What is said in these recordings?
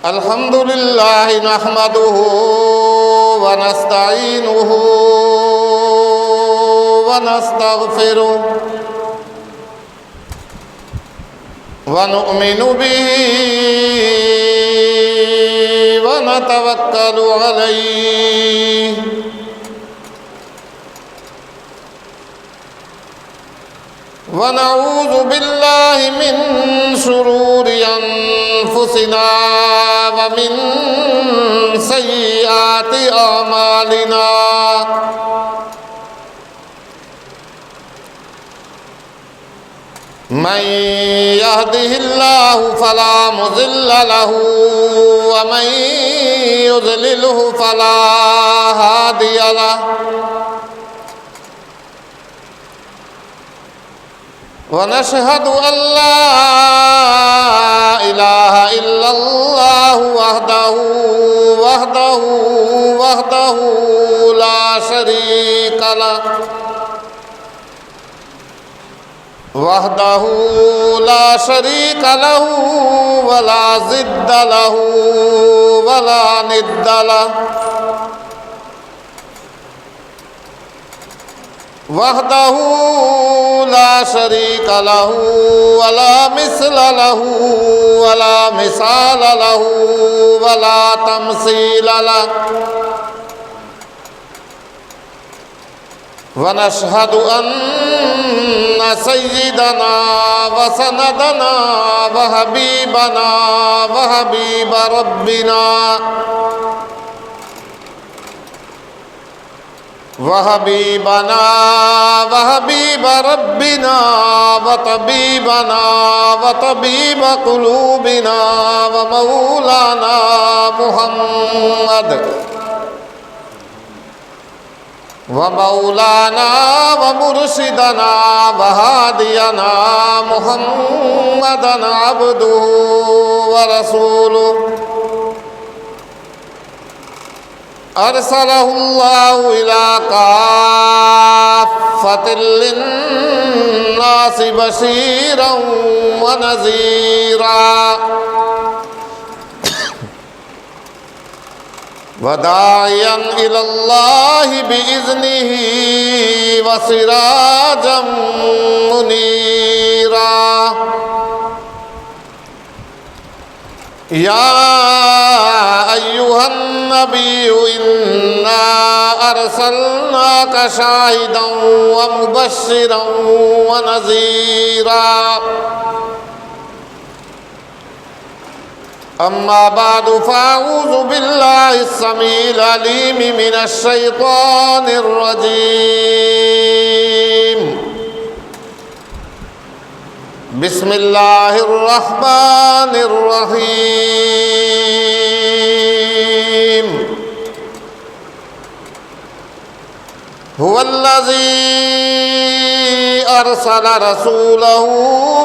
الحمد لله نحمده ونستعينه ونستغفره ونؤمن به ونتوكل عليه ونعوذ بالله من شرور أنفسنا ومن سيئات أعمالنا من يهده الله فلا مضل له ومن يضلله فلا هادي له ونشهد أن لا إله إلا الله وحده لا شريك له ولا ضد له ولا ند له وحده لا شريك له ولا مثل له ولا مثال له ولا تمثيل له ونشهد أن سيدنا وسندنا وحبيب ربنا وطبيب قلوبنا ومولانا محمد ومرشدنا وهادينا محمدا عبده ورسوله أرسله الله إلى كافة للناس بشيرا ونذيرا وداعيا إلى الله بإذنه وسراجا منيرا يا أيها النبي إنا أرسلناك شاهدا ومبشرا ونذيرا أما بعد فأعوذ بالله السميع العليم من الشيطان الرجيم بسم الله الرحمن الرحيم هو الذي أرسل رسوله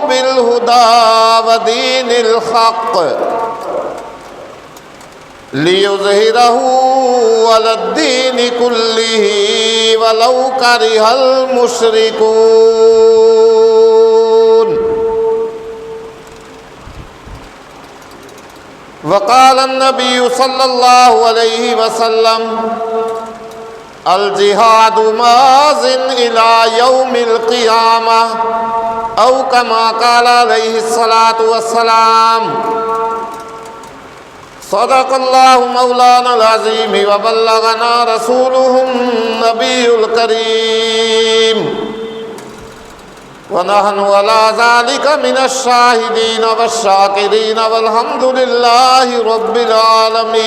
بالهدى ودين الحق ليظهره على الدين كله ولو كره المشركون وقال النبي صلى الله عليه وسلم الجهاد ماض إلى يوم القيامة أو كما قال عليه الصلاة والسلام صدق الله مولانا العظيم وبلغنا رسوله النبي الكريم ونحن على ذلك من الشاهدين والشاكرين والحمد لله رب العالمين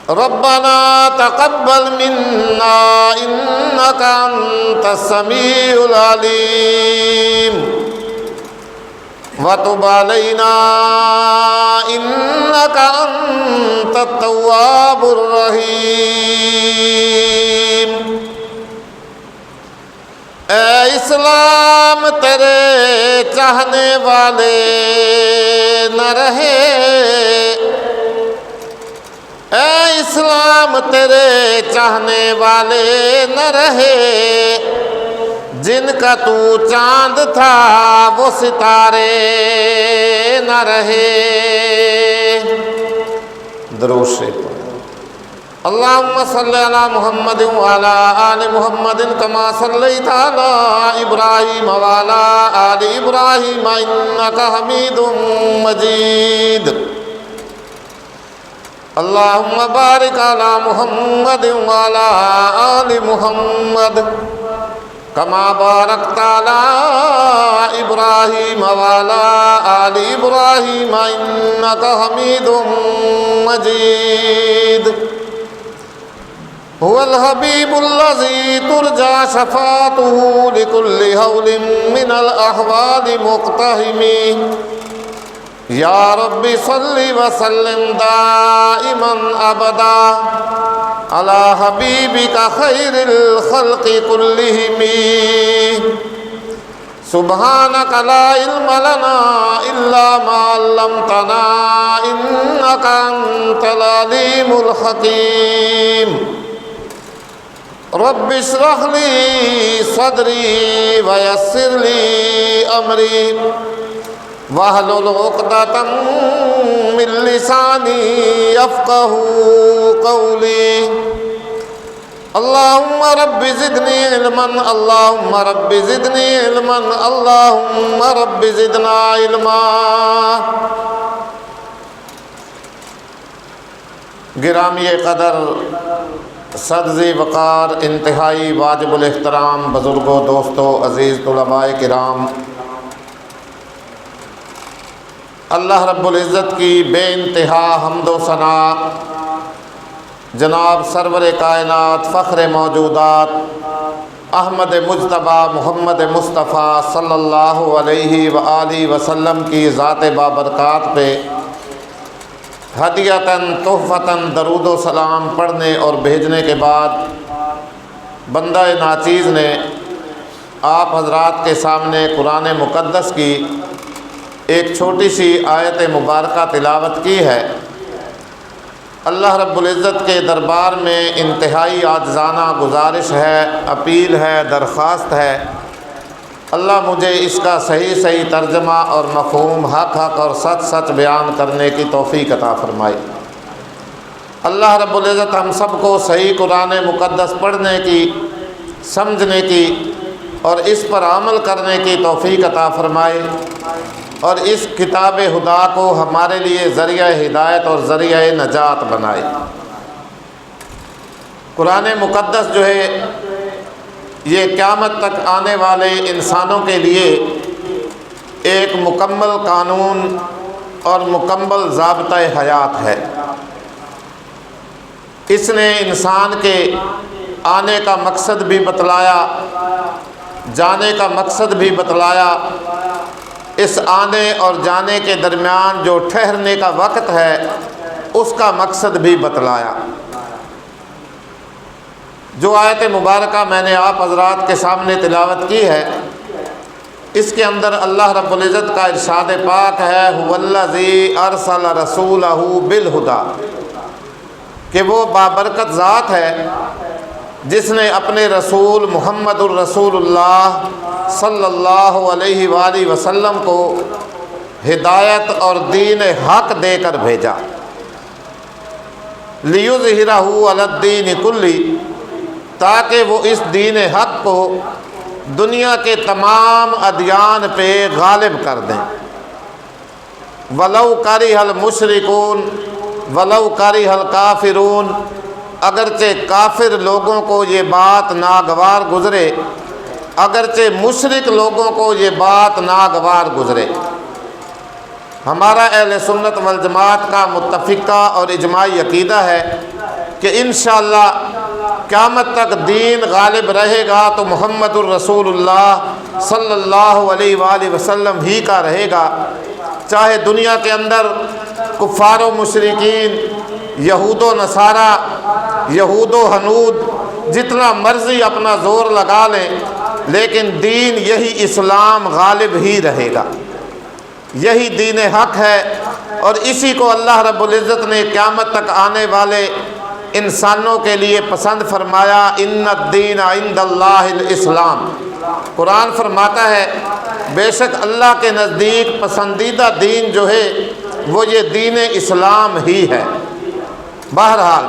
ربنا تقبل منا إنك أنت السميع العليم وتب علينا إنك أنت التواب الرحيم اے اسلام تیرے چاہنے والے نہ رہے اے اسلام تیرے چاہنے والے نہ رہے، جن کا تو چاند تھا وہ ستارے نہ رہے۔ درود شریف اللہم صلی علی محمد وعلی آل محمد کما صلیت علی ابراہیم وعلی آل ابراہیم انکا حمید مجید۔ اللہم بارک علی محمد وعلی آل محمد کما بارکت علی ابراہیم وعلی آل ابراہیم انکا حمید مجید۔ هو الحبیب الذی ترجى شفاعته لكل هول من الاحوال مقتحم۔ یا رب صل وسلم دائما ابدا على حبیبک خیر الخلق كلهم۔ سبحانک لا علم لنا الا ما علمتنا انک انت العلیم الحکیم۔ رب اشرح لی صدری ویسر لی امری واحلل عقدۃ من لسانی یفقہوا قولی۔ اللہم رب زدنی علما، اللہم رب زدنی علما، اللہم رب زدنا علما۔ گرامی قدر، صدر وقار، انتہائی واجب الاحترام بزرگوں، دوستوں، عزیز طلباء کرام، اللہ رب العزت کی بے انتہا حمد و ثنا جناب سرور کائنات، فخر موجودات، احمد مجتبیٰ محمد مصطفیٰ صلی اللہ علیہ وآلہ وسلم کی ذات بابرکات پہ ہدیتاً تحفتاً درود و سلام پڑھنے اور بھیجنے کے بعد بندہ ناچیز نے آپ حضرات کے سامنے قرآن مقدس کی ایک چھوٹی سی آیت مبارکہ تلاوت کی ہے۔ اللہ رب العزت کے دربار میں انتہائی عاجزانہ گزارش ہے، اپیل ہے، درخواست ہے، اللہ مجھے اس کا صحیح ترجمہ اور مفہوم حق اور سچ بیان کرنے کی توفیق عطا فرمائے۔ اللہ رب العزت ہم سب کو صحیح قرآن مقدس پڑھنے کی، سمجھنے کی اور اس پر عمل کرنے کی توفیق عطا فرمائے، اور اس کتاب خدا کو ہمارے لیے ذریعہ ہدایت اور ذریعہ نجات بنائے۔ قرآن مقدس جو ہے یہ قیامت تک آنے والے انسانوں کے لیے ایک مکمل قانون اور مکمل ضابطۂ حیات ہے۔ اس نے انسان کے آنے کا مقصد بھی بتلایا، جانے کا مقصد بھی بتلایا، اس آنے اور جانے کے درمیان جو ٹھہرنے کا وقت ہے اس کا مقصد بھی بتلایا۔ جو آیت مبارکہ میں نے آپ حضرات کے سامنے تلاوت کی ہے، اس کے اندر اللہ رب العزت کا ارشاد پاک ہے هو الذی ارسل رسولہ بالہدی، کہ وہ بابرکت ذات ہے جس نے اپنے رسول محمد الرسول اللہ صلی اللہ علیہ وآلہ وسلم کو ہدایت اور دین حق دے کر بھیجا۔ لیظہرہ علی الدین کلہ، تاکہ وہ اس دین حق کو دنیا کے تمام ادیان پہ غالب کر دیں۔ وَلَوْ كَرِهَ الْمُشْرِكُونَ وَلَوْ كَرِهَ الْكَافِرُونَ، اگرچہ کافر لوگوں کو یہ بات ناگوار گزرے، اگرچہ مشرک لوگوں کو یہ بات ناگوار گزرے۔ ہمارا اہل سنت والجماعت کا متفقہ اور اجماعی عقیدہ ہے کہ انشاءاللہ قیامت تک دین غالب رہے گا تو محمد الرسول اللہ صلی اللہ علیہ وآلہ وسلم ہی کا رہے گا، چاہے دنیا کے اندر کفار و مشرکین، یہود و نصارہ، یہود و ہنود جتنا مرضی اپنا زور لگا لیں، لیکن دین یہی اسلام غالب ہی رہے گا۔ یہی دین حق ہے، اور اسی کو اللہ رب العزت نے قیامت تک آنے والے انسانوں کے لیے پسند فرمایا۔ ان الدین عند اللہ الاسلام۔ قرآن فرماتا ہے بے شک اللہ کے نزدیک پسندیدہ دین جو ہے وہ یہ دین اسلام ہی ہے۔ بہرحال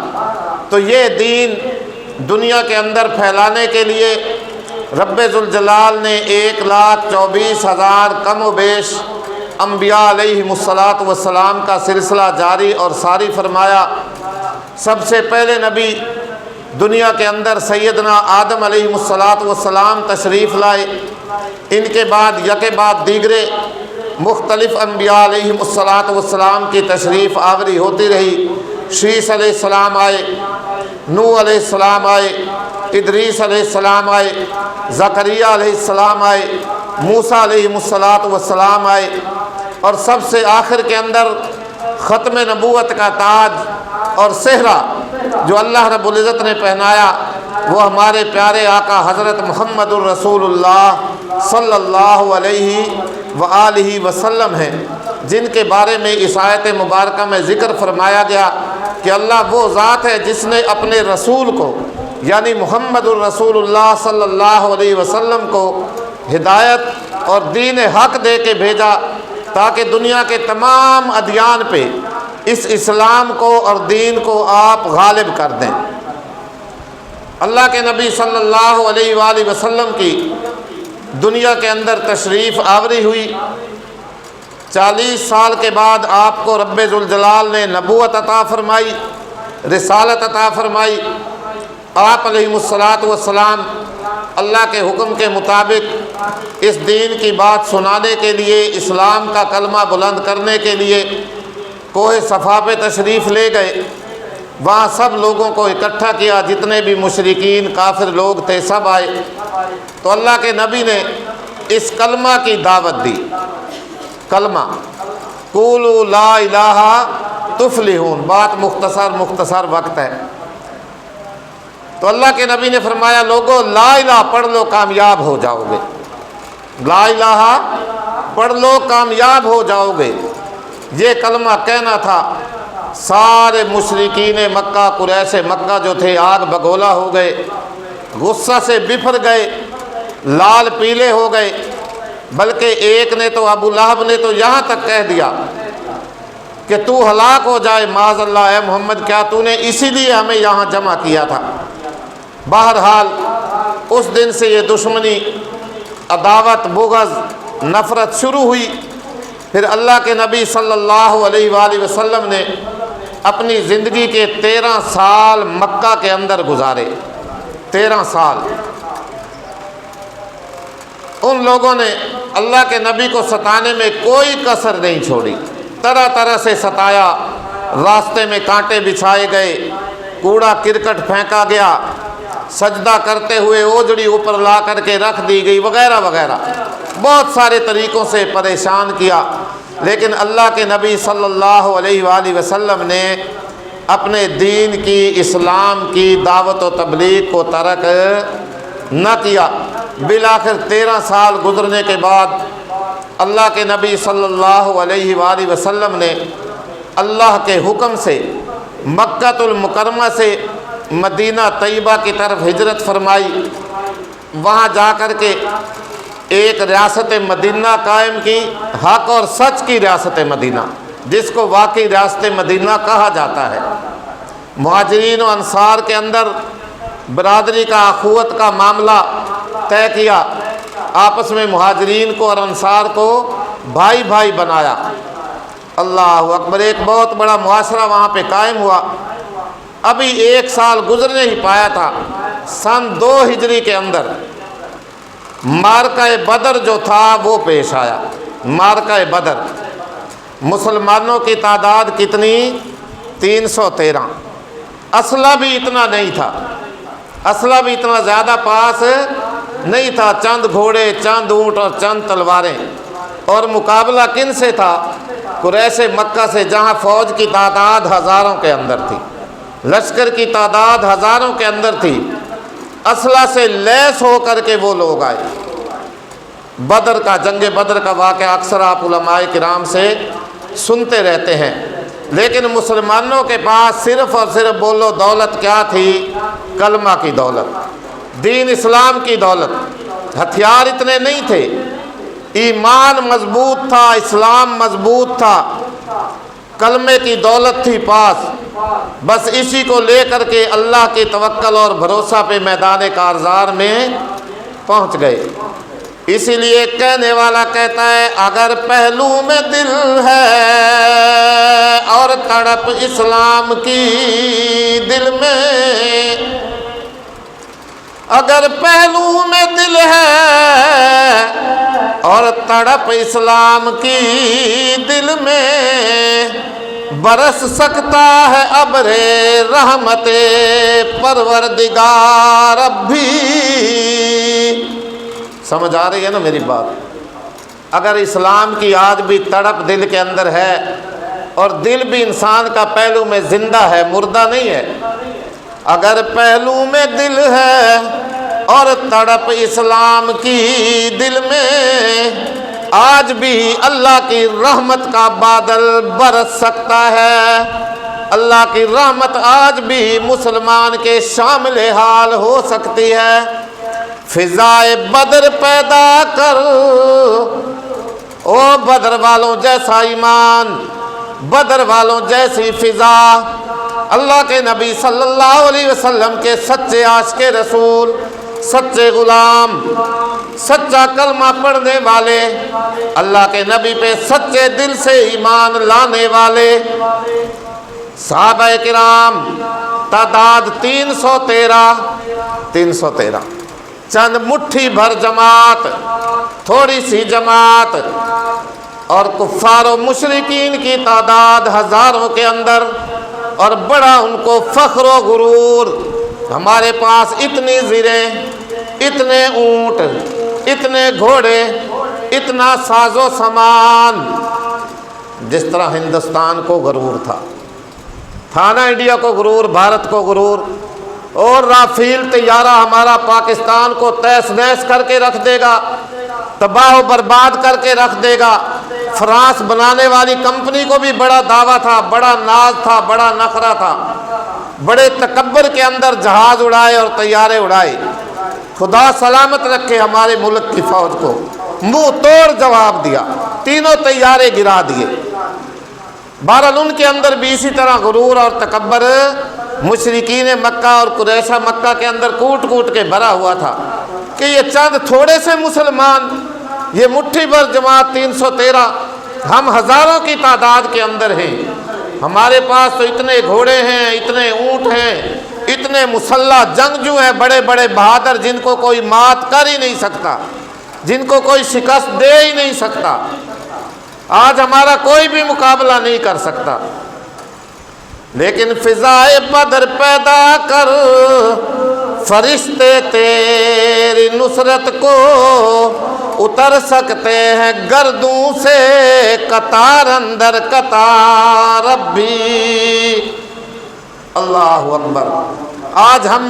تو یہ دین دنیا کے اندر پھیلانے کے لیے رب ذوالجلال نے 1,24,000 کم و بیش انبیاء علیہم الصلاۃ والسلام کا سلسلہ جاری اور ساری فرمایا۔ سب سے پہلے نبی دنیا کے اندر سیدنا آدم علیہ الصلاۃ والسلام تشریف لائے، ان کے بعد یکے بعد دیگرے مختلف انبیاء علیہ الصلاۃ والسلام کی تشریف آوری ہوتی رہی۔ شیس علیہ السلام آئے، نوح علیہ السلام آئے، ادریس علیہ السلام آئے، زکریا علیہ السلام آئے، موسیٰ علیہ الصلاۃ والسلام آئے، اور سب سے آخر کے اندر ختم نبوت کا تاج اور صحرا جو اللہ رب العزت نے پہنایا وہ ہمارے پیارے آقا حضرت محمد الرسول اللہ صلی اللہ علیہ وآلہ وسلم ہیں، جن کے بارے میں اس آیت مبارکہ میں ذکر فرمایا گیا کہ اللہ وہ ذات ہے جس نے اپنے رسول کو یعنی محمد الرسول اللہ صلی اللہ علیہ وسلم کو ہدایت اور دین حق دے کے بھیجا تاکہ دنیا کے تمام ادیان پہ اس اسلام کو اور دین کو آپ غالب کر دیں۔ اللہ کے نبی صلی اللہ علیہ وآلہ وسلم کی دنیا کے اندر تشریف آوری ہوئی۔ 40 سال کے بعد آپ کو رب ذوالجلال نے نبوت عطا فرمائی، رسالت عطا فرمائی۔ آپ علیہ الصلاۃ والسلام اللہ کے حکم کے مطابق اس دین کی بات سنانے کے لیے، اسلام کا کلمہ بلند کرنے کے لیے کوہ صفا پہ تشریف لے گئے۔ وہاں سب لوگوں کو اکٹھا کیا، جتنے بھی مشرکین کافر لوگ تھے سب آئے۔ تو اللہ کے نبی نے اس کلمہ کی دعوت دی۔ کلمہ قولوا لا الہ تفلحون، بات مختصر وقت ہے۔ تو اللہ کے نبی نے فرمایا لوگو لا الہ پڑھ لو کامیاب ہو جاؤ گے، لا الہ پڑھ لو کامیاب ہو جاؤ گے۔ یہ کلمہ کہنا تھا، سارے مشرکین مکہ قریش مکہ جو تھے آگ بگولا ہو گئے، غصہ سے بفر گئے، لال پیلے ہو گئے، بلکہ ایک نے تو ابو لہب نے تو یہاں تک کہہ دیا کہ تو ہلاک ہو جائے معاذ اللہ، اے محمد کیا تو نے اسی لیے ہمیں یہاں جمع کیا تھا۔ بہرحال اس دن سے یہ دشمنی، عداوت، بغض، نفرت شروع ہوئی۔ پھر اللہ کے نبی صلی اللہ علیہ وآلہ وسلم نے اپنی زندگی کے 13 سال مکہ کے اندر گزارے۔ 13 سال ان لوگوں نے اللہ کے نبی کو ستانے میں کوئی کسر نہیں چھوڑی، طرح طرح سے ستایا، راستے میں کانٹے بچھائے گئے، کوڑا کرکٹ پھینکا گیا، سجدہ کرتے ہوئے اوجڑی اوپر لا کر کے رکھ دی گئی، وغیرہ وغیرہ، بہت سارے طریقوں سے پریشان کیا۔ لیکن اللہ کے نبی صلی اللہ علیہ وآلہ وسلم نے اپنے دین کی، اسلام کی دعوت و تبلیغ کو ترک نہ کیا۔ بالآخر 13 سال گزرنے کے بعد اللہ کے نبی صلی اللہ علیہ وآلہ وسلم نے اللہ کے حکم سے مکہ المکرمہ سے مدینہ طیبہ کی طرف ہجرت فرمائی۔ وہاں جا کر کے ایک ریاست مدینہ قائم کی، حق اور سچ کی ریاست مدینہ، جس کو واقعی ریاست مدینہ کہا جاتا ہے۔ مہاجرین و انصار کے اندر برادری کا، اخوت کا معاملہ طے کیا، آپس میں مہاجرین کو اور انصار کو بھائی بھائی بنایا۔ اللہ اکبر، ایک بہت بڑا معاشرہ وہاں پہ قائم ہوا۔ ابھی 1 سال گزرنے ہی پایا تھا، سن 2 ہجری کے اندر مارکہ بدر جو تھا وہ پیش آیا۔ مارکہ بدر، مسلمانوں کی تعداد کتنی؟ 313۔ اسلحہ بھی اتنا نہیں تھا، اسلحہ بھی اتنا زیادہ پاس نہیں تھا، چند گھوڑے، چند اونٹ اور چند تلواریں۔ اور مقابلہ کن سے تھا؟ قریش مکہ سے، جہاں فوج کی تعداد ہزاروں کے اندر تھی، لشکر کی تعداد ہزاروں کے اندر تھی۔ اسلحہ سے لیس ہو کر کے وہ لوگ آئے۔ بدر کا، جنگ بدر کا واقعہ اکثر آپ علماء کرام سے سنتے رہتے ہیں، لیکن مسلمانوں کے پاس صرف اور صرف بولو دولت کیا تھی؟ کلمہ کی دولت، دین اسلام کی دولت۔ ہتھیار اتنے نہیں تھے، ایمان مضبوط تھا، اسلام مضبوط تھا، کلمے کی دولت تھی پاس، بس اسی کو لے کر کے اللہ کے توکل اور بھروسہ پہ میدان کارزار میں پہنچ گئے۔ اسی لیے کہنے والا کہتا ہے اگر پہلو میں دل ہے اور تڑپ اسلام کی دل میں، اگر پہلو میں دل ہے اور تڑپ اسلام کی دل میں، برس سکتا ہے ابر رحمت پروردگار اب بھی۔ سمجھ آ رہی ہے نا میری بات؟ اگر اسلام کی آج بھی تڑپ دل کے اندر ہے، اور دل بھی انسان کا پہلو میں زندہ ہے، مردہ نہیں ہے، اگر پہلو میں دل ہے اور تڑپ اسلام کی دل میں، آج بھی اللہ کی رحمت کا بادل برس سکتا ہے، اللہ کی رحمت آج بھی مسلمان کے شامل حال ہو سکتی ہے۔ فضائے بدر پیدا کر، او بدر والوں جیسا ایمان، بدر والوں جیسی فضا، اللہ کے نبی صلی اللہ علیہ وسلم کے سچے عاشق رسول، سچے غلام، سچا کلمہ پڑھنے والے، اللہ کے نبی پہ سچے دل سے ایمان لانے والے صحابہ کرام، تعداد 313 چند مٹھی بھر جماعت، تھوڑی سی جماعت، اور کفار و مشرکین کی تعداد ہزاروں کے اندر، اور بڑا ان کو فخر و غرور، ہمارے پاس اتنی زریں، اتنے اونٹ، اتنے گھوڑے، اتنا ساز و سامان، جس طرح ہندوستان کو غرور تھا نا، انڈیا کو غرور، بھارت کو غرور، اور رافیل طیارہ ہمارا پاکستان کو تیس نیس کر کے رکھ دے گا، تباہ و برباد کر کے رکھ دے گا۔ فرانس بنانے والی کمپنی کو بھی بڑا دعویٰ تھا، بڑا ناز تھا، بڑا نخرہ تھا، بڑے تکبر کے اندر جہاز اڑائے اور طیارے اڑائے۔ خدا سلامت رکھے ہمارے ملک کی فوج کو، منہ توڑ جواب دیا، تینوں طیارے گرا دیے۔ بہرحال ان کے اندر بھی اسی طرح غرور اور تکبر مشرکین مکہ اور قریش مکہ کے اندر کوٹ کوٹ کے بھرا ہوا تھا کہ یہ چند تھوڑے سے مسلمان، یہ مٹھی بھر جماعت 313، ہم ہزاروں کی تعداد کے اندر ہیں، ہمارے پاس تو اتنے گھوڑے ہیں، اتنے اونٹ ہیں، اتنے مسلح جنگجو ہیں، بڑے بڑے بہادر، جن کو کوئی مات کر ہی نہیں سکتا، جن کو کوئی شکست دے ہی نہیں سکتا، آج ہمارا کوئی بھی مقابلہ نہیں کر سکتا۔ لیکن فضائے بدر پیدا کر، فرشتے تیری نصرت کو اتر سکتے ہیں گردوں سے قطار اندر قطار اب بھی۔ اللہ اکبر۔ آج ہم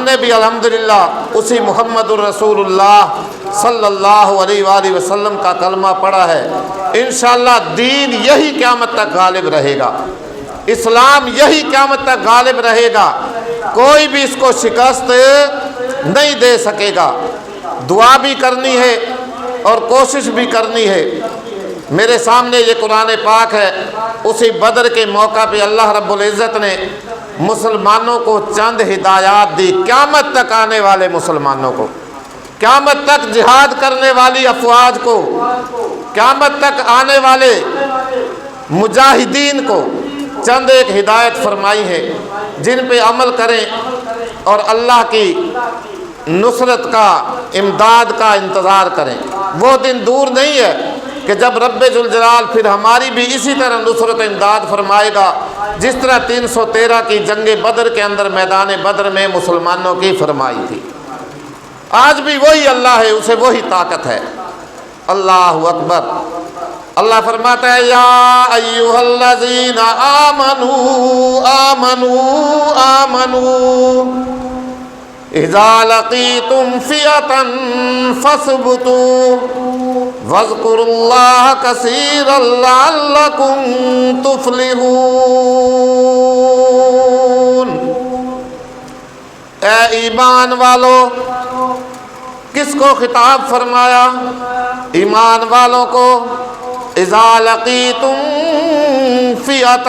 نے بھی الحمدللہ اسی محمد الرسول اللہ صلی اللہ علیہ وآلہ وسلم کا کلمہ پڑھا ہے۔ انشاءاللہ دین یہی قیامت تک غالب رہے گا، اسلام یہی قیامت تک غالب رہے گا، کوئی بھی اس کو شکست نہیں دے سکے گا۔ دعا بھی کرنی ہے اور کوشش بھی کرنی ہے۔ میرے سامنے یہ قرآن پاک ہے، اسی بدر کے موقع پہ اللہ رب العزت نے مسلمانوں کو چند ہدایات دی، قیامت تک آنے والے مسلمانوں کو، قیامت تک جہاد کرنے والی افواج کو، قیامت تک آنے والے مجاہدین کو چند ایک ہدایت فرمائی ہے، جن پہ عمل کریں اور اللہ کی نصرت کا، امداد کا انتظار کریں۔ وہ دن دور نہیں ہے کہ جب رب ذوالجلال پھر ہماری بھی اسی طرح نصرت امداد فرمائے گا، جس طرح 313 کی جنگ بدر کے اندر میدان بدر میں مسلمانوں کی فرمائی تھی۔ آج بھی وہی اللہ ہے، اسے وہی طاقت ہے۔ اللہ اکبر۔ اللہ فرماتا ہے یا ایھا الذین آمنوا آمنوا آمنوا اذا لقیتم فئۃ فاثبتوا واذکروا اللہ کثیرا لعلکم تفلحون۔ اے ایمان والو، کس کو خطاب فرمایا؟ ایمان والوں کو۔ اذا لقیتم فئۃ،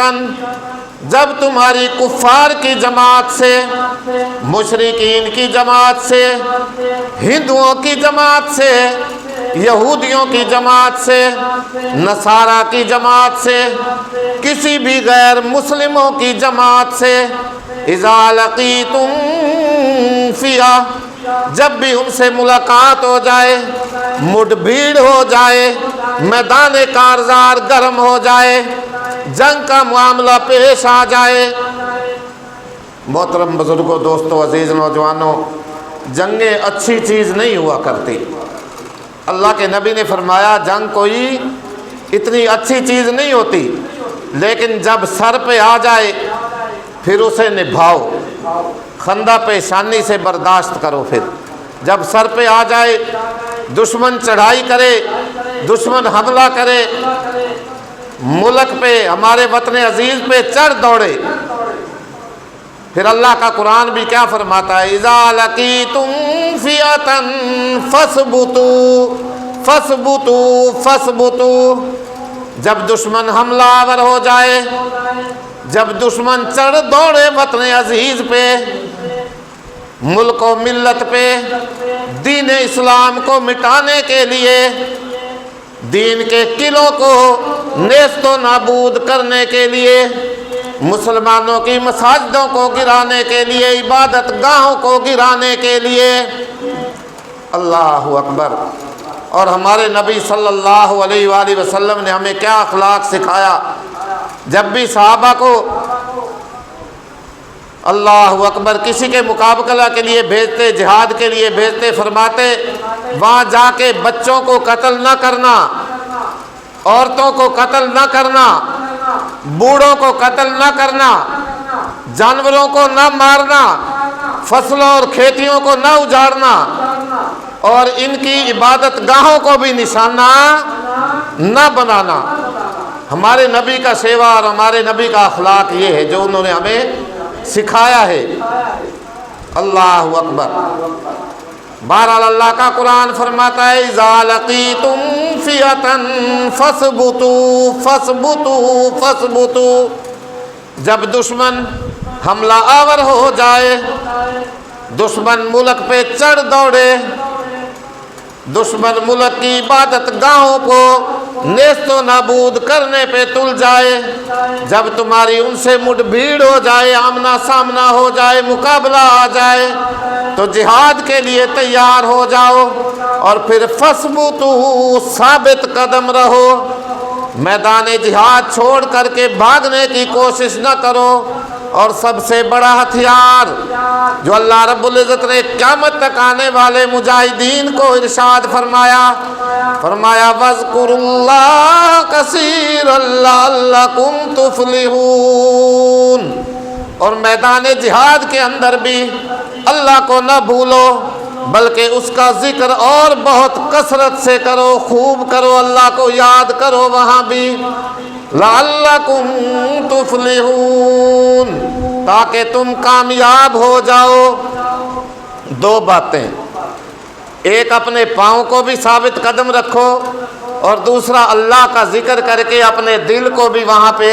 جب تمہاری کفار کی جماعت سے، مشرکین کی جماعت سے، ہندوؤں کی جماعت سے، یہودیوں کی جماعت سے، نصارہ کی جماعت سے، کسی بھی غیر مسلموں کی جماعت سے، اذا لقیتم فئۃ، جب بھی ان سے ملاقات ہو جائے، مڈ بھیڑ ہو جائے، میدان کارزار گرم ہو جائے، جنگ کا معاملہ پیش آ جائے۔ محترم بزرگوں، دوستوں، عزیز نوجوانوں، جنگیں اچھی چیز نہیں ہوا کرتی۔ اللہ کے نبی نے فرمایا جنگ کوئی اتنی اچھی چیز نہیں ہوتی، لیکن جب سر پہ آ جائے پھر اسے نبھاؤ، خندہ پیشانی سے برداشت کرو۔ پھر جب سر پہ آ جائے، دشمن چڑھائی کرے، دشمن حملہ کرے، ملک پہ، ہمارے وطن عزیز پہ چڑھ دوڑے، پھر اللہ کا قرآن بھی کیا فرماتا ہے؟ اذا لقیتم فئۃ فاثبتوا فاثبتوا فاثبتوا، جب دشمن حملہ آور ہو جائے، جب دشمن چڑھ دوڑے وطن عزیز پہ، ملک و ملت پہ، دین اسلام کو مٹانے کے لیے، دین کے قلعوں کو نیست و نابود کرنے کے لیے، مسلمانوں کی مساجدوں کو گرانے کے لیے، عبادت گاہوں کو گرانے کے لیے۔ اللہ اکبر۔ اور ہمارے نبی صلی اللہ علیہ وآلہ وسلم نے ہمیں کیا اخلاق سکھایا؟ جب بھی صحابہ کو اللہ اکبر کسی کے مقابلہ کے لیے بھیجتے، جہاد کے لیے بھیجتے، فرماتے وہاں جا کے بچوں کو قتل نہ کرنا، عورتوں کو قتل نہ کرنا، بوڑھوں کو قتل نہ کرنا، جانوروں کو نہ مارنا، فصلوں اور کھیتیوں کو نہ اجاڑنا، اور ان کی عبادت گاہوں کو بھی نشانہ نہ بنانا۔ ہمارے نبی کا سیوا اور ہمارے نبی کا اخلاق یہ ہے جو انہوں نے ہمیں سکھایا ہے۔ اللہ اکبر۔ بہرحال اللہ کا قرآن فرماتا ہے اذا لقیتم فئۃ فاثبتوا فاثبتوا فاثبتوا، جب دشمن حملہ آور ہو جائے، دشمن ملک پہ چڑھ دوڑے، دشمن ملک کی عبادت گاہوں کو نیست و نابود کرنے پہ تل جائے، جب تمہاری ان سے مڈ بھیڑ ہو جائے، آمنا سامنا ہو جائے، مقابلہ آ جائے، تو جہاد کے لیے تیار ہو جاؤ، اور پھر فاثبتوا، ثابت قدم رہو، میدان جہاد چھوڑ کر کے بھاگنے کی کوشش نہ کرو۔ اور سب سے بڑا ہتھیار جو اللہ رب العزت نے قیامت تک آنے والے مجاہدین کو ارشاد فرمایا وَاذْكُرُوا اللَّهَ كَثِيرًا لَعَلَّكُمْ تُفْلِحُونَ، اور میدان جہاد کے اندر بھی اللہ کو نہ بھولو، بلکہ اس کا ذکر اور بہت کثرت سے کرو، خوب کرو، اللہ کو یاد کرو وہاں بھی، لعلکم تفلحون، تاکہ تم کامیاب ہو جاؤ۔ دو باتیں، ایک اپنے پاؤں کو بھی ثابت قدم رکھو، اور دوسرا اللہ کا ذکر کر کے اپنے دل کو بھی وہاں پہ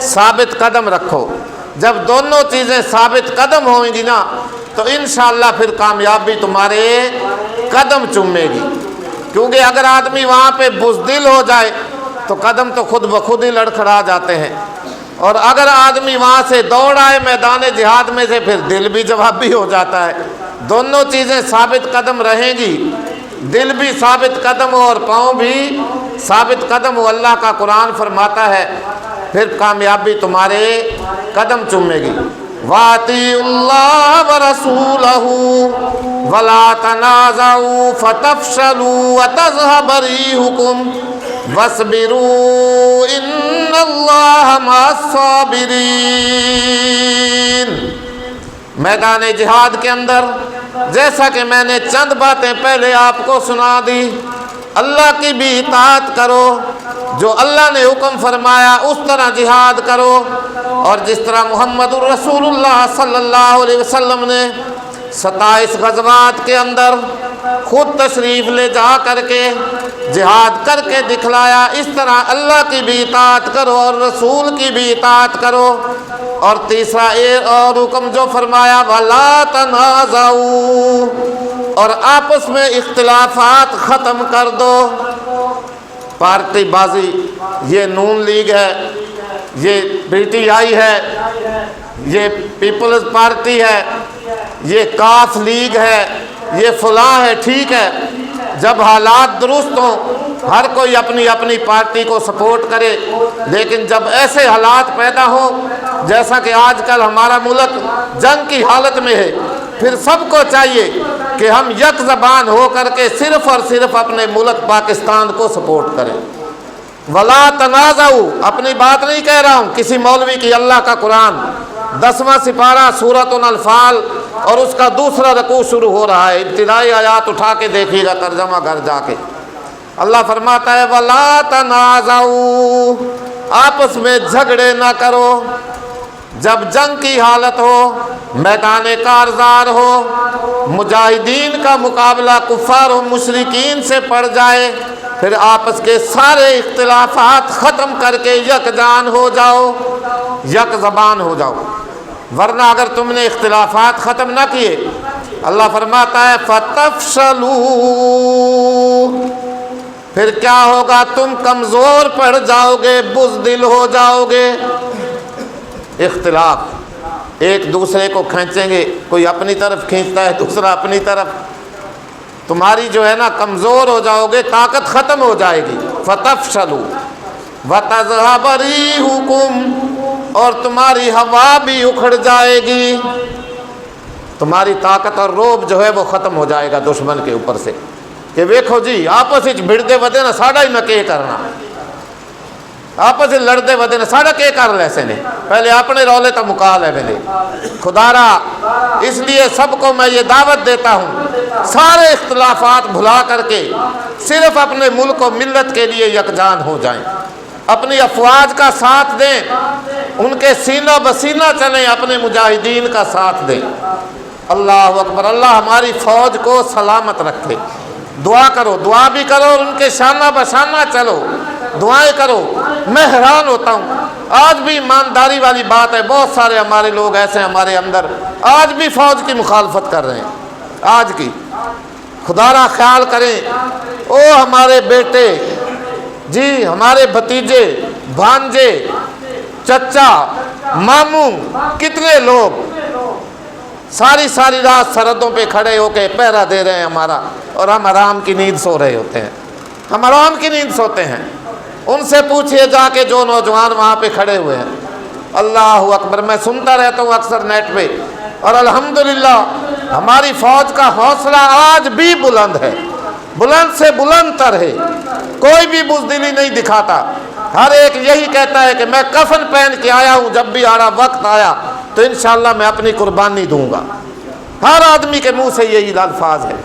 ثابت قدم رکھو۔ جب دونوں چیزیں ثابت قدم ہوئیں گی نا تو انشاءاللہ پھر کامیابی تمہارے قدم چومے گی، کیونکہ اگر آدمی وہاں پہ بزدل ہو جائے تو قدم تو خود بخود ہی لڑکھڑا جاتے ہیں، اور اگر آدمی وہاں سے دوڑ آئے میدان جہاد میں سے پھر دل بھی جوابی ہو جاتا ہے۔ دونوں چیزیں ثابت قدم رہیں گی، دل بھی ثابت قدم ہو اور پاؤں بھی ثابت قدم ہو۔ اللہ کا قرآن فرماتا ہے پھر کامیابی تمہارے قدم چومے گی۔ وَأَطِيعُوا اللَّهَ وَرَسُولَهُ وَلَا تَنَازَعُوا فَتَفْشَلُوا وَتَذْهَبَ رِيحُكُمْ وَاصْبِرُوا إِنَّ اللَّهَ مَعَ الصَّابِرِينَ۔ میدان جہاد کے اندر جیسا کہ میں نے چند باتیں پہلے آپ کو سنا دی، اللہ کی بھی اطاعت کرو، جو اللہ نے حکم فرمایا اس طرح جہاد کرو، اور جس طرح محمد الرسول اللہ صلی اللہ علیہ وسلم نے 27 غزوات کے اندر خود تشریف لے جا کر کے جہاد کر کے دکھلایا، اس طرح اللہ کی بھی اطاعت کرو اور رسول کی بھی اطاعت کرو۔ اور تیسرا اور حکم جو فرمایا وَلَا تَنَازَعُوا، اور آپس میں اختلافات ختم کر دو۔ پارٹی بازی، یہ نون لیگ ہے، یہ پی ٹی آئی ہے، یہ پیپلز پارٹی ہے، یہ کاف لیگ ہے، یہ فلاں ہے، ٹھیک ہے، جب حالات درست ہوں ہر کوئی اپنی اپنی پارٹی کو سپورٹ کرے، لیکن جب ایسے حالات پیدا ہوں جیسا کہ آج کل ہمارا ملک جنگ کی حالت میں ہے، پھر سب کو چاہیے کہ ہم یک زبان ہو کر کے صرف اور صرف اپنے ملک پاکستان کو سپورٹ کریں۔ وَلَا تَنَازَعُوا، اپنی بات نہیں کہہ رہا ہوں، کسی مولوی کی، اللہ کا قرآن 10واں سپارہ سورۃ الانفال اور اس کا دوسرا رکوع شروع ہو رہا ہے، ابتدائی آیات اٹھا کے دیکھیے گا ترجمہ گھر جا کے۔ اللہ فرماتا ہے وَلَا تَنَازَعُوا، آپس میں جھگڑے نہ کرو۔ جب جنگ کی حالت ہو، میدان کارزار ہو، مجاہدین کا مقابلہ کفار و مشرکین سے پڑ جائے، پھر آپس کے سارے اختلافات ختم کر کے یکجان ہو جاؤ، یک زبان ہو جاؤ، ورنہ اگر تم نے اختلافات ختم نہ کیے، اللہ فرماتا ہے فَتَفْشَلُوا، پھر کیا ہوگا، تم کمزور پڑ جاؤ گے، بزدل ہو جاؤ گے۔ اختلاف، ایک دوسرے کو کھینچیں گے، کوئی اپنی طرف کھینچتا ہے دوسرا اپنی طرف، تمہاری جو ہے نا کمزور ہو جاؤ گے، طاقت ختم ہو جائے گی۔ فَتَفْشَلُوا وَتَذْهَبَ رِيحُكُمْ، اور تمہاری ہوا بھی اکھڑ جائے گی، تمہاری طاقت اور روب جو ہے وہ ختم ہو جائے گا دشمن کے اوپر سے، کہ ویکھو جی آپس وچ بھڑدے ودے نا ساڈا ہی نہ کے کرنا، آپس لڑتے ودے نے ساڑا کے کر لے سے نے، پہلے اپنے رولے تو مکا لے ملے۔ خدا را اس لیے سب کو میں یہ دعوت دیتا ہوں، سارے اختلافات بھلا کر کے صرف اپنے ملک و ملت کے لیے یکجان ہو جائیں، اپنی افواج کا ساتھ دیں، ان کے سینہ بسینہ چلیں، اپنے مجاہدین کا ساتھ دیں۔ اللہ اکبر، اللہ ہماری فوج کو سلامت رکھے۔ دعا کرو، دعا بھی کرو اور ان کے شانہ بشانہ چلو، دعائیں کرو۔ میں حیران ہوتا ہوں، آج بھی ایمانداری والی بات ہے، بہت سارے ہمارے لوگ ایسے ہیں ہمارے اندر آج بھی فوج کی مخالفت کر رہے ہیں، آج کی۔ خدا را خیال کریں، او ہمارے بیٹے، جی ہمارے بھتیجے، بھانجے، چچا، ماموں، کتنے لوگ ساری رات سرحدوں پہ کھڑے ہو کے پہرا دے رہے ہیں ہمارا، اور ہم آرام کی نیند سو رہے ہوتے ہیں، ہم آرام کی نیند سوتے ہیں۔ ان سے پوچھئے جا کے جو نوجوان وہاں پہ کھڑے ہوئے ہیں۔ اللہ اکبر، میں سنتا رہتا ہوں اکثر نیٹ پہ، اور الحمدللہ ہماری فوج کا حوصلہ آج بھی بلند ہے، بلند سے بلند تر ہے، کوئی بھی بزدلی نہیں دکھاتا۔ ہر ایک یہی کہتا ہے کہ میں کفن پہن کے آیا ہوں، جب بھی آڑا وقت آیا تو انشاءاللہ میں اپنی قربانی دوں گا۔ ہر آدمی کے منہ سے یہی الفاظ ہے،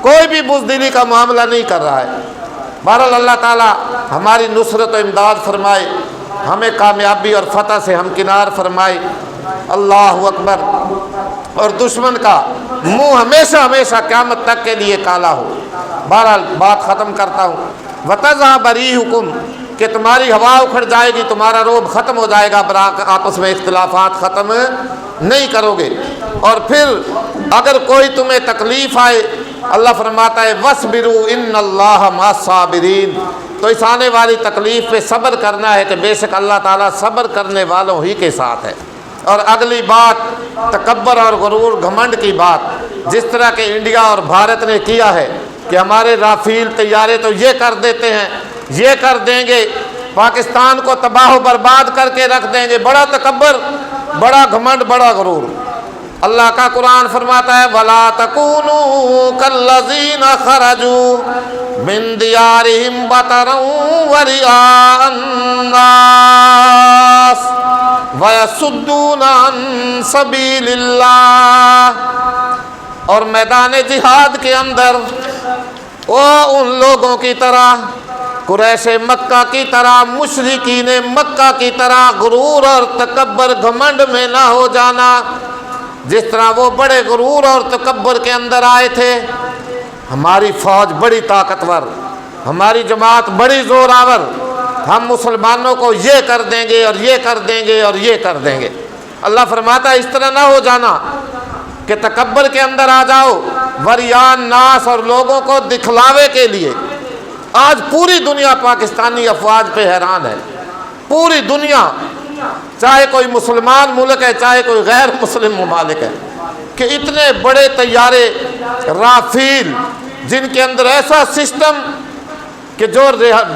کوئی بھی بزدلی کا معاملہ نہیں کر رہا ہے۔ بہرحال اللہ تعالیٰ ہماری نصرت و امداد فرمائے، ہمیں کامیابی اور فتح سے ہمکنار فرمائے۔ اللہ اکبر، اور دشمن کا منہ ہمیشہ قیامت تک کے لیے کالا ہو۔ بہرحال بات ختم کرتا ہوں، وَتَذْهَبَ رِيحُكُمْ، کہ تمہاری ہوا اکھڑ جائے گی، تمہارا روب ختم ہو جائے گا، آپس میں اختلافات ختم نہیں کرو گے۔ اور پھر اگر کوئی تمہیں تکلیف آئے، اللہ فرماتا ہے وَاصْبِرُوا إِنَّ اللَّهَ مَعَ الصَّابِرِينَ، تو اس آنے والی تکلیف پہ صبر کرنا ہے کہ بے شک اللہ تعالیٰ صبر کرنے والوں ہی کے ساتھ ہے۔ اور اگلی بات تکبر اور غرور گھمنڈ کی بات، جس طرح کہ انڈیا اور بھارت نے کیا ہے کہ ہمارے رافیل طیارے تو یہ کر دیتے ہیں، یہ کر دیں گے، پاکستان کو تباہ و برباد کر کے رکھ دیں گے، بڑا تکبر، بڑا گھمنڈ، بڑا غرور۔ اللہ کا قرآن فرماتا ہے وَلَا تَكُونُوا كَالَّذِينَ خَرَجُوا مِن دِيَارِهِمْ بَطَرًا وَرِئَاءَ النَّاسِ، وَيَصُدُّونَ عَن سَبِيلِ اللَّهِ، اور میدان جہاد کے اندر وہ ان لوگوں کی طرح، قریش مکہ کی طرح، مشرکین مکہ کی طرح غرور اور تکبر گھمنڈ میں نہ ہو جانا۔ جس طرح وہ بڑے غرور اور تکبر کے اندر آئے تھے، ہماری فوج بڑی طاقتور، ہماری جماعت بڑی زور آور، ہم مسلمانوں کو یہ کر دیں گے اور یہ کر دیں گے اور یہ کر دیں گے۔ اللہ فرماتا ہے اس طرح نہ ہو جانا کہ تکبر کے اندر آ جاؤ، وریان ناس، اور لوگوں کو دکھلاوے کے لیے۔ آج پوری دنیا پاکستانی افواج پہ حیران ہے، پوری دنیا، چاہے کوئی مسلمان ملک ہے چاہے کوئی غیر مسلم ممالک ہے، کہ اتنے بڑے طیارے رافیل جن کے اندر ایسا سسٹم کہ جو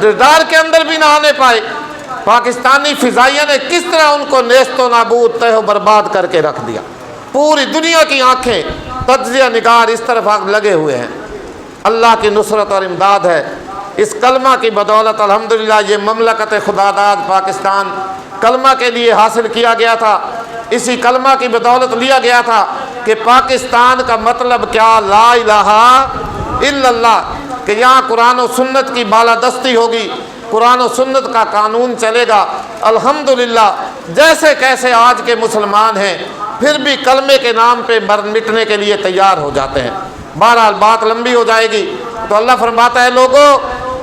ریڈار کے اندر بھی نہ آنے پائے، پاکستانی فضائیہ نے کس طرح ان کو نیست و نابود، تہ و برباد کر کے رکھ دیا۔ پوری دنیا کی آنکھیں، تجزیہ نگار اس طرف لگے ہوئے ہیں۔ اللہ کی نصرت اور امداد ہے، اس کلمہ کی بدولت الحمدللہ یہ مملکت خداداد پاکستان کلمہ کے لیے حاصل کیا گیا تھا۔ اسی کلمہ کی بدولت لیا گیا تھا کہ پاکستان کا مطلب کیا، لا الہ الا اللہ، کہ یہاں قرآن و سنت کی بالادستی ہوگی، قرآن و سنت کا قانون چلے گا۔ الحمدللہ جیسے کیسے آج کے مسلمان ہیں پھر بھی کلمے کے نام پہ مٹنے کے لیے تیار ہو جاتے ہیں۔ بہرحال بات لمبی ہو جائے گی، تو اللہ فرماتا ہے لوگوں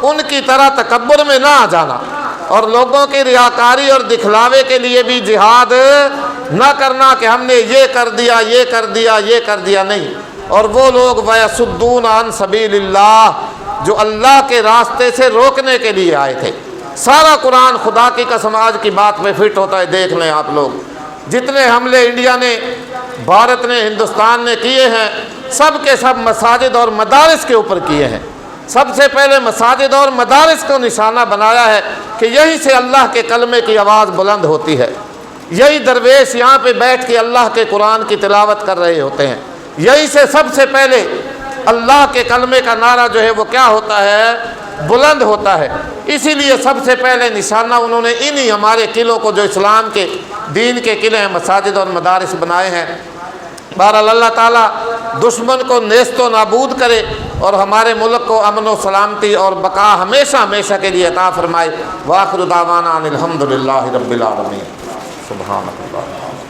ان کی طرح تکبر میں نہ آ جانا، اور لوگوں کی ریاکاری اور دکھلاوے کے لیے بھی جہاد نہ کرنا کہ ہم نے یہ کر دیا یہ کر دیا یہ کر دیا، نہیں۔ اور وہ لوگ وَيَصُدُّونَ عَن سَبِيلِ اللَّهِ جو اللہ کے راستے سے روکنے کے لیے آئے تھے۔ سارا قرآن خدا کی قسم آج کی بات میں فٹ ہوتا ہے۔ دیکھ لیں آپ لوگ، جتنے حملے انڈیا نے، بھارت نے، ہندوستان نے کیے ہیں، سب کے سب مساجد اور مدارس کے اوپر کیے ہیں۔ سب سے پہلے مساجد اور مدارس کو نشانہ بنایا ہے کہ یہیں سے اللہ کے کلمے کی آواز بلند ہوتی ہے، یہی درویش یہاں پہ بیٹھ کے اللہ کے قرآن کی تلاوت کر رہے ہوتے ہیں، یہیں سے سب سے پہلے اللہ کے کلمے کا نعرہ جو ہے وہ کیا ہوتا ہے، بلند ہوتا ہے۔ اسی لیے سب سے پہلے نشانہ انہوں نے انہی ہمارے قلعوں کو، جو اسلام کے دین کے قلعے ہیں، مساجد اور مدارس بنائے ہیں۔ بہرحال اللہ تعالیٰ دشمن کو نیست و نابود کرے اور ہمارے ملک کو امن و سلامتی اور بقا ہمیشہ ہمیشہ کے لیے عطا فرمائے۔ وآخر دعوانا ان الحمد للہ رب العالمین۔ سبحان اللہ۔